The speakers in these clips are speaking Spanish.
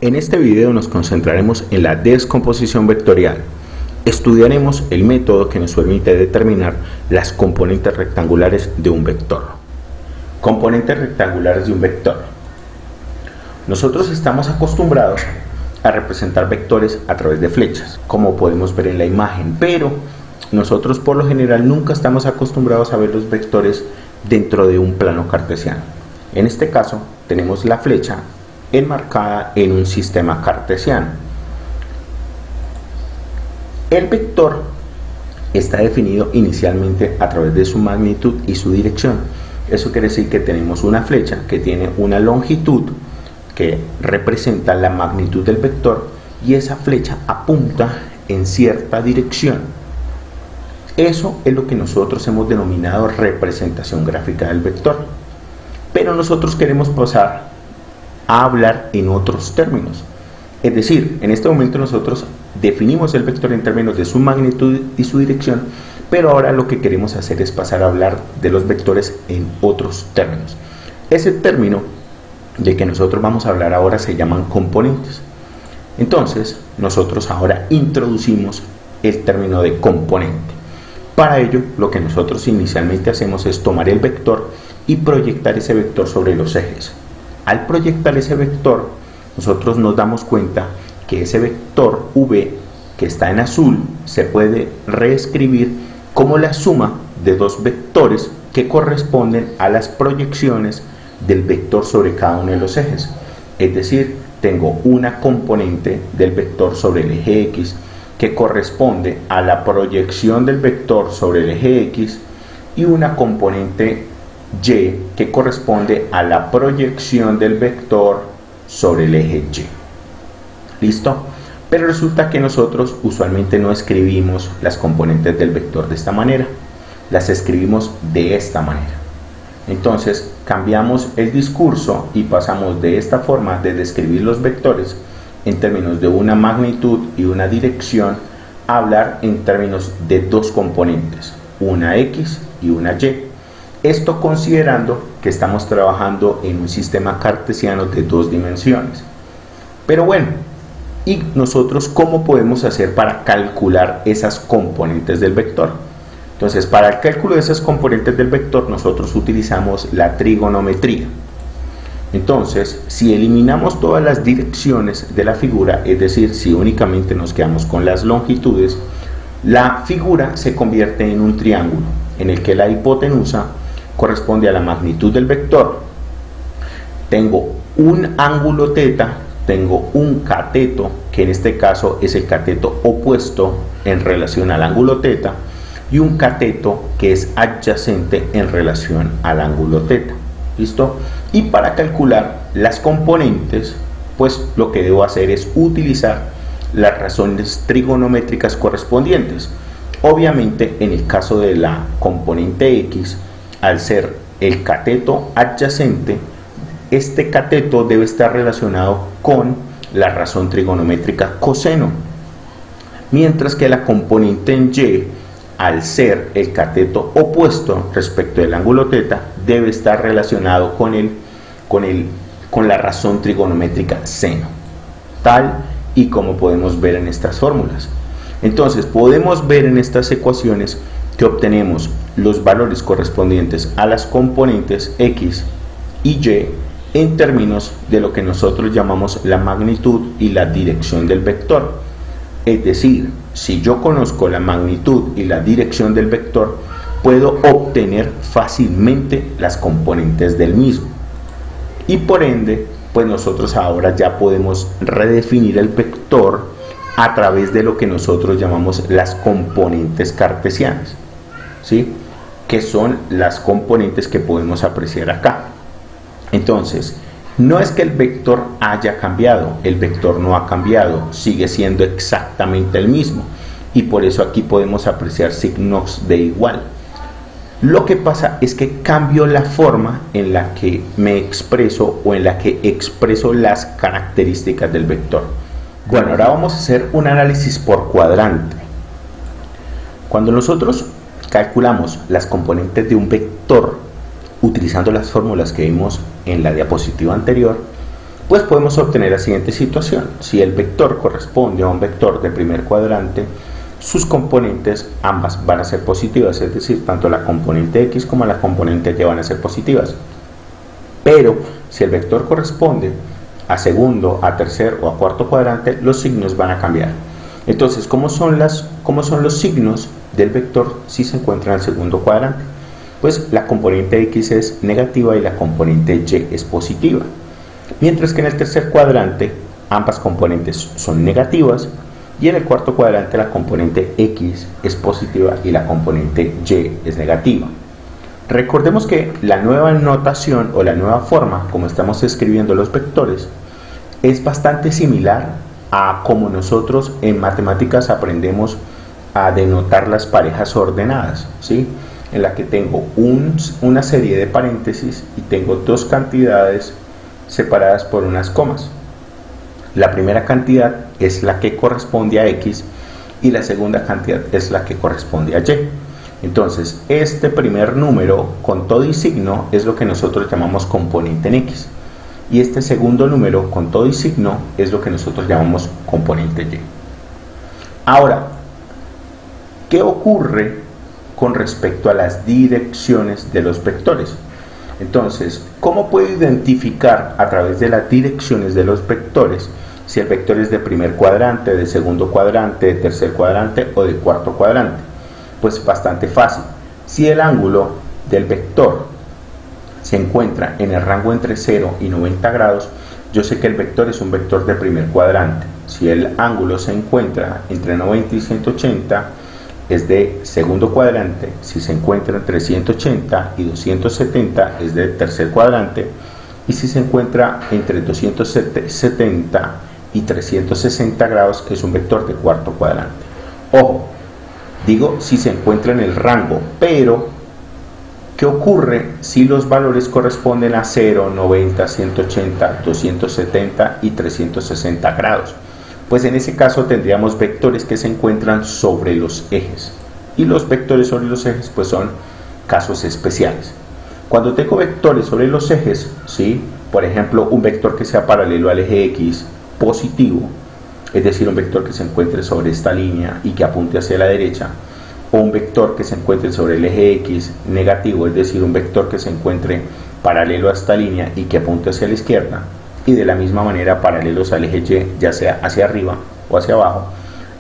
En este video nos concentraremos en la descomposición vectorial. Estudiaremos el método que nos permite determinar las componentes rectangulares de un vector. Componentes rectangulares de un vector. Nosotros estamos acostumbrados a representar vectores a través de flechas, como podemos ver en la imagen, pero nosotros por lo general nunca estamos acostumbrados a ver los vectores dentro de un plano cartesiano. En este caso tenemos la flecha enmarcada en un sistema cartesiano. El vector está definido inicialmente a través de su magnitud y su dirección. Eso quiere decir que tenemos una flecha que tiene una longitud que representa la magnitud del vector y esa flecha apunta en cierta dirección. Eso es lo que nosotros hemos denominado representación gráfica del vector. Pero nosotros queremos pasar a hablar en otros términos. Es decir, en este momento nosotros definimos el vector en términos de su magnitud y su dirección, pero ahora lo que queremos hacer es pasar a hablar de los vectores en otros términos. Ese término de que nosotros vamos a hablar ahora se llaman componentes. Entonces, nosotros ahora introducimos el término de componente. Para ello, lo que nosotros inicialmente hacemos es tomar el vector y proyectar ese vector sobre los ejes. Al proyectar ese vector, nosotros nos damos cuenta que ese vector V que está en azul se puede reescribir como la suma de dos vectores que corresponden a las proyecciones del vector sobre cada uno de los ejes. Es decir, tengo una componente del vector sobre el eje X que corresponde a la proyección del vector sobre el eje X y una componente Y que corresponde a la proyección del vector sobre el eje Y. ¿Listo? Pero resulta que nosotros usualmente no escribimos las componentes del vector de esta manera, las escribimos de esta manera. Entonces cambiamos el discurso y pasamos de esta forma de describir los vectores en términos de una magnitud y una dirección a hablar en términos de dos componentes, una X y una Y. Esto considerando que estamos trabajando en un sistema cartesiano de dos dimensiones. Pero bueno, ¿y nosotros cómo podemos hacer para calcular esas componentes del vector? Entonces, para el cálculo de esas componentes del vector nosotros utilizamos la trigonometría. Entonces, si eliminamos todas las direcciones de la figura, es decir, si únicamente nos quedamos con las longitudes, la figura se convierte en un triángulo en el que la hipotenusa corresponde a la magnitud del vector. Tengo un ángulo θ, tengo un cateto, que en este caso es el cateto opuesto en relación al ángulo θ, y un cateto que es adyacente en relación al ángulo θ. ¿Listo? Y para calcular las componentes, pues lo que debo hacer es utilizar las razones trigonométricas correspondientes. Obviamente, en el caso de la componente X, al ser el cateto adyacente, este cateto debe estar relacionado con la razón trigonométrica coseno, mientras que la componente en Y, al ser el cateto opuesto respecto del ángulo θ, debe estar relacionado con la razón trigonométrica seno, tal y como podemos ver en estas fórmulas. Entonces podemos ver en estas ecuaciones que obtenemos los valores correspondientes a las componentes X y Y en términos de lo que nosotros llamamos la magnitud y la dirección del vector. Es decir, si yo conozco la magnitud y la dirección del vector, puedo obtener fácilmente las componentes del mismo. Y por ende, pues nosotros ahora ya podemos redefinir el vector a través de lo que nosotros llamamos las componentes cartesianas, ¿sí? Que son las componentes que podemos apreciar acá. Entonces, no es que el vector haya cambiado, el vector no ha cambiado, sigue siendo exactamente el mismo, y por eso aquí podemos apreciar signos de igual. Lo que pasa es que cambio la forma en la que me expreso o en la que expreso las características del vector. Bueno, ahora vamos a hacer un análisis por cuadrante. Cuando nosotros calculamos las componentes de un vector utilizando las fórmulas que vimos en la diapositiva anterior, Pues podemos obtener la siguiente situación. Si el vector corresponde a un vector de primer cuadrante, sus componentes ambas van a ser positivas, es decir, tanto la componente X como la componente Y van a ser positivas. Pero si el vector corresponde a segundo, a tercer o a cuarto cuadrante, los signos van a cambiar. Entonces, ¿cómo son los signos del vector si se encuentra en el segundo cuadrante? Pues la componente X es negativa y la componente Y es positiva. Mientras que en el tercer cuadrante ambas componentes son negativas y en el cuarto cuadrante la componente X es positiva y la componente Y es negativa. Recordemos que la nueva notación o la nueva forma como estamos escribiendo los vectores es bastante similar a como nosotros en matemáticas aprendemos a denotar las parejas ordenadas, ¿sí? En la que tengo una serie de paréntesis y tengo dos cantidades separadas por unas comas. La primera cantidad es la que corresponde a X y la segunda cantidad es la que corresponde a Y. Entonces, este primer número con todo y signo es lo que nosotros llamamos componente en X. Y este segundo número con todo y signo es lo que nosotros llamamos componente Y. Ahora, ¿qué ocurre con respecto a las direcciones de los vectores? Entonces, ¿cómo puedo identificar a través de las direcciones de los vectores si el vector es de primer cuadrante, de segundo cuadrante, de tercer cuadrante o de cuarto cuadrante? Pues bastante fácil. Si el ángulo del vector se encuentra en el rango entre 0 y 90 grados, yo sé que el vector es un vector de primer cuadrante. Si el ángulo se encuentra entre 90 y 180, es de segundo cuadrante. Si se encuentra entre 180 y 270, es de tercer cuadrante. Y si se encuentra entre 270 y 360 grados, es un vector de cuarto cuadrante. Ojo, digo si se encuentra en el rango, pero ¿qué ocurre si los valores corresponden a 0, 90, 180, 270 y 360 grados? Pues en ese caso tendríamos vectores que se encuentran sobre los ejes. Y los vectores sobre los ejes pues son casos especiales. Cuando tengo vectores sobre los ejes, ¿sí? Por ejemplo, un vector que sea paralelo al eje X positivo, es decir, un vector que se encuentre sobre esta línea y que apunte hacia la derecha, o un vector que se encuentre sobre el eje X negativo, es decir, un vector que se encuentre paralelo a esta línea y que apunte hacia la izquierda, y de la misma manera paralelos al eje Y, ya sea hacia arriba o hacia abajo,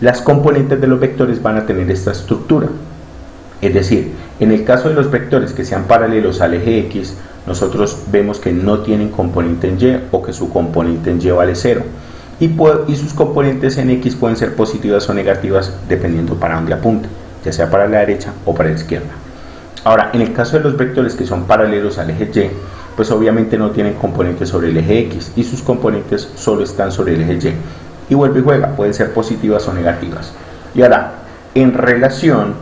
las componentes de los vectores van a tener esta estructura. Es decir, en el caso de los vectores que sean paralelos al eje X, nosotros vemos que no tienen componente en Y o que su componente en Y vale 0. Y sus componentes en X pueden ser positivas o negativas dependiendo para dónde apunte, ya sea para la derecha o para la izquierda. Ahora, en el caso de los vectores que son paralelos al eje Y, pues obviamente no tienen componentes sobre el eje X y sus componentes solo están sobre el eje Y. Y vuelve y juega, pueden ser positivas o negativas. Y ahora, en relación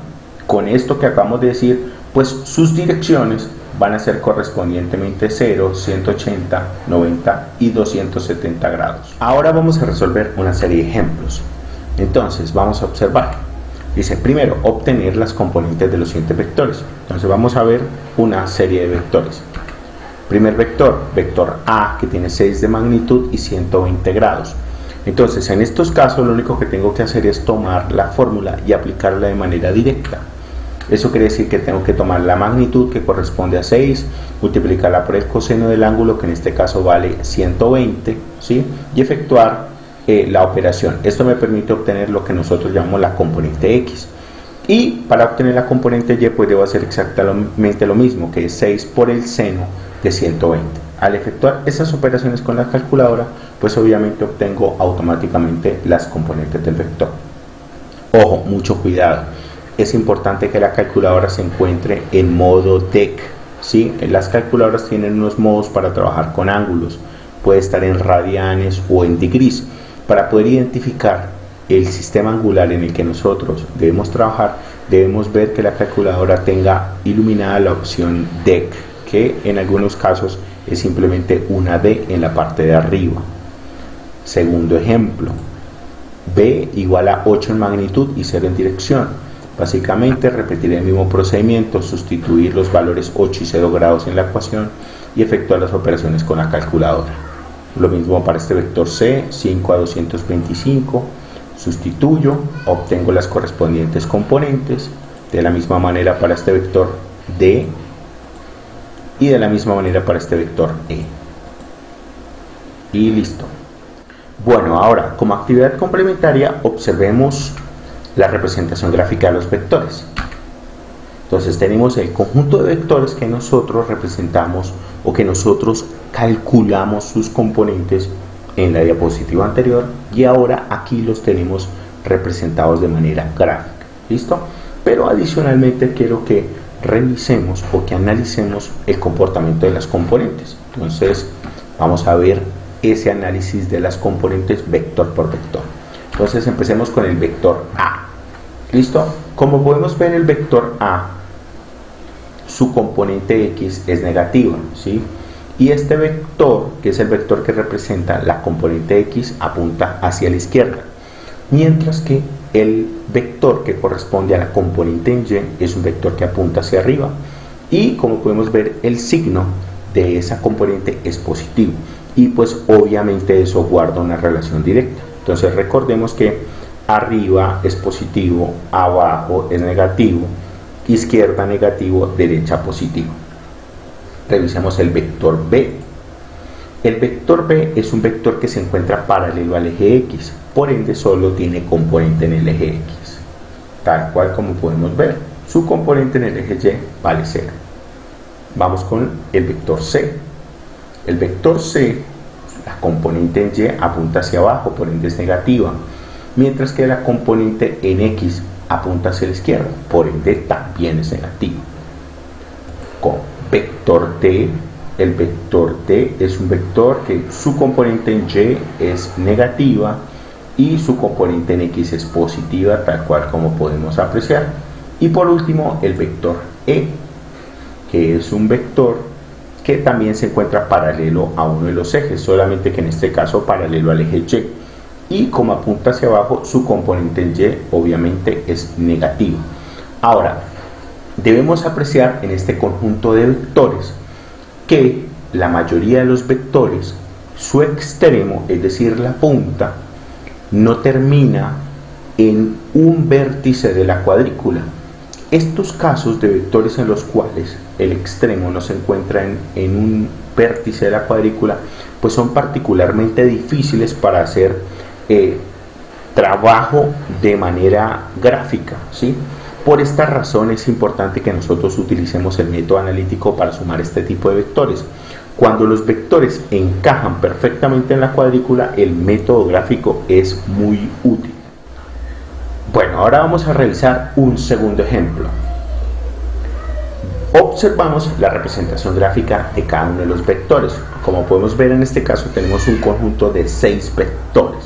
con esto que acabamos de decir, pues sus direcciones van a ser correspondientemente 0, 180, 90 y 270 grados. Ahora vamos a resolver una serie de ejemplos. Entonces, vamos a observar. Dice, primero, obtener las componentes de los siguientes vectores. Entonces, vamos a ver una serie de vectores. Primer vector, vector A, que tiene 6 de magnitud y 120 grados. Entonces, en estos casos, lo único que tengo que hacer es tomar la fórmula y aplicarla de manera directa. Eso quiere decir que tengo que tomar la magnitud, que corresponde a 6, multiplicarla por el coseno del ángulo, que en este caso vale 120, ¿sí? Y efectuar la operación. Esto me permite obtener lo que nosotros llamamos la componente X. Y para obtener la componente Y, pues debo hacer exactamente lo mismo, que es 6 por el seno de 120. Al efectuar esas operaciones con la calculadora, pues obviamente obtengo automáticamente las componentes del vector. Ojo, mucho cuidado. Es importante que la calculadora se encuentre en modo DEC, ¿sí? Las calculadoras tienen unos modos para trabajar con ángulos. Puede estar en radianes o en degrees. Para poder identificar el sistema angular en el que nosotros debemos trabajar, debemos ver que la calculadora tenga iluminada la opción DEC, que en algunos casos es simplemente una D en la parte de arriba. Segundo ejemplo, B igual a 8 en magnitud y 0 en dirección. Básicamente repetiré el mismo procedimiento, sustituir los valores 8 y 0 grados en la ecuación y efectuar las operaciones con la calculadora. Lo mismo para este vector C, 5 a 225, sustituyo, obtengo las correspondientes componentes, de la misma manera para este vector D y de la misma manera para este vector E. Y listo. Bueno, ahora como actividad complementaria observemos la representación gráfica de los vectores. Entonces tenemos el conjunto de vectores que nosotros representamos o que nosotros calculamos sus componentes en la diapositiva anterior, y ahora aquí los tenemos representados de manera gráfica. ¿Listo? Pero adicionalmente quiero que revisemos o que analicemos el comportamiento de las componentes. Entonces vamos a ver ese análisis de las componentes vector por vector. Entonces empecemos con el vector A. ¿Listo? Como podemos ver, el vector A, su componente X es negativa, ¿sí? Y este vector, que es el vector que representa la componente X, apunta hacia la izquierda, mientras que el vector que corresponde a la componente en Y es un vector que apunta hacia arriba, y como podemos ver, el signo de esa componente es positivo, y pues obviamente eso guarda una relación directa. Entonces recordemos que arriba es positivo, abajo es negativo, izquierda negativo, derecha positivo. Revisemos el vector B. El vector B es un vector que se encuentra paralelo al eje X, por ende solo tiene componente en el eje X, tal cual como podemos ver, su componente en el eje Y vale 0. Vamos con el vector C. El vector C, la componente en Y apunta hacia abajo, por ende es negativa, mientras que la componente en X apunta hacia la izquierda, por ende también es negativo. Con vector D, el vector D es un vector que su componente en Y es negativa y su componente en X es positiva, tal cual como podemos apreciar. Y por último, el vector E, que es un vector que también se encuentra paralelo a uno de los ejes, solamente que en este caso paralelo al eje Y. Y como apunta hacia abajo, su componente en Y obviamente es negativo. Ahora, debemos apreciar en este conjunto de vectores que la mayoría de los vectores, su extremo, es decir, la punta, no termina en un vértice de la cuadrícula. Estos casos de vectores en los cuales el extremo no se encuentra en un vértice de la cuadrícula, pues son particularmente difíciles para hacer trabajo de manera gráfica, ¿sí? Por esta razón es importante que nosotros utilicemos el método analítico para sumar este tipo de vectores. Cuando los vectores encajan perfectamente en la cuadrícula, el método gráfico es muy útil. Bueno, ahora vamos a revisar un segundo ejemplo. Observamos la representación gráfica de cada uno de los vectores. Como podemos ver, en este caso tenemos un conjunto de 6 vectores.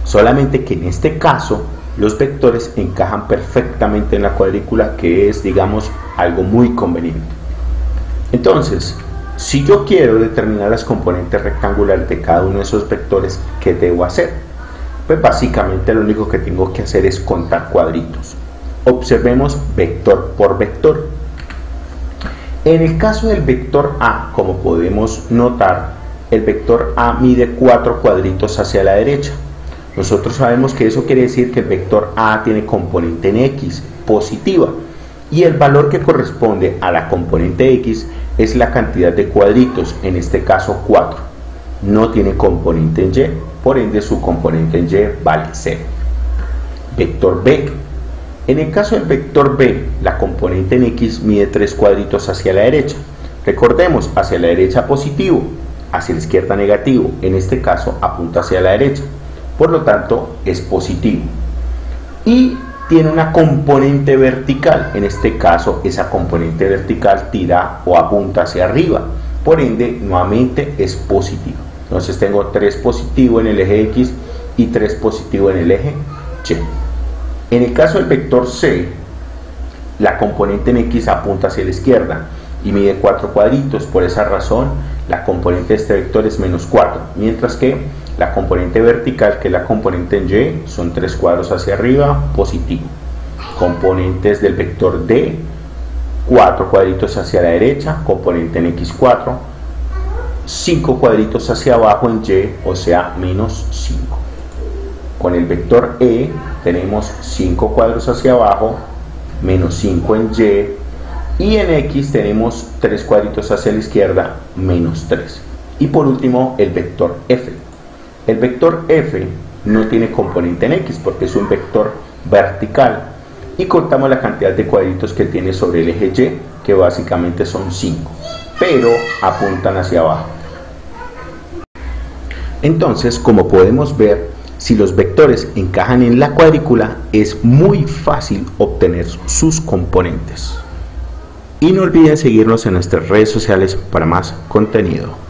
Solamente que en este caso los vectores encajan perfectamente en la cuadrícula, que es, digamos, algo muy conveniente. Entonces, si yo quiero determinar las componentes rectangulares de cada uno de esos vectores, ¿qué debo hacer? Pues básicamente lo único que tengo que hacer es contar cuadritos. Observemos vector por vector. En el caso del vector A, como podemos notar, el vector A mide 4 cuadritos hacia la derecha. Nosotros sabemos que eso quiere decir que el vector A tiene componente en X positiva, y el valor que corresponde a la componente X es la cantidad de cuadritos, en este caso 4. No tiene componente en Y, por ende su componente en Y vale 0. Vector B. En el caso del vector B, la componente en X mide 3 cuadritos hacia la derecha. Recordemos, hacia la derecha positivo, hacia la izquierda negativo. En este caso apunta hacia la derecha, por lo tanto es positivo. Y tiene una componente vertical. En este caso, esa componente vertical tira o apunta hacia arriba, por ende nuevamente es positivo. Entonces tengo 3 positivo en el eje X y 3 positivo en el eje Y. En el caso del vector C, la componente en X apunta hacia la izquierda y mide 4 cuadritos. Por esa razón, la componente de este vector es menos 4, mientras que la componente vertical, que es la componente en Y, son 3 cuadros hacia arriba, positivo. Componentes del vector D, 4 cuadritos hacia la derecha, componente en X4, 5 cuadritos hacia abajo en Y, o sea, menos 5. Con el vector E tenemos 5 cuadros hacia abajo, menos 5 en Y en X tenemos 3 cuadritos hacia la izquierda, menos 3. Y por último, el vector F. El vector F no tiene componente en X porque es un vector vertical. Y contamos la cantidad de cuadritos que tiene sobre el eje Y, que básicamente son 5, pero apuntan hacia abajo. Entonces, como podemos ver, si los vectores encajan en la cuadrícula, es muy fácil obtener sus componentes. Y no olviden seguirnos en nuestras redes sociales para más contenido.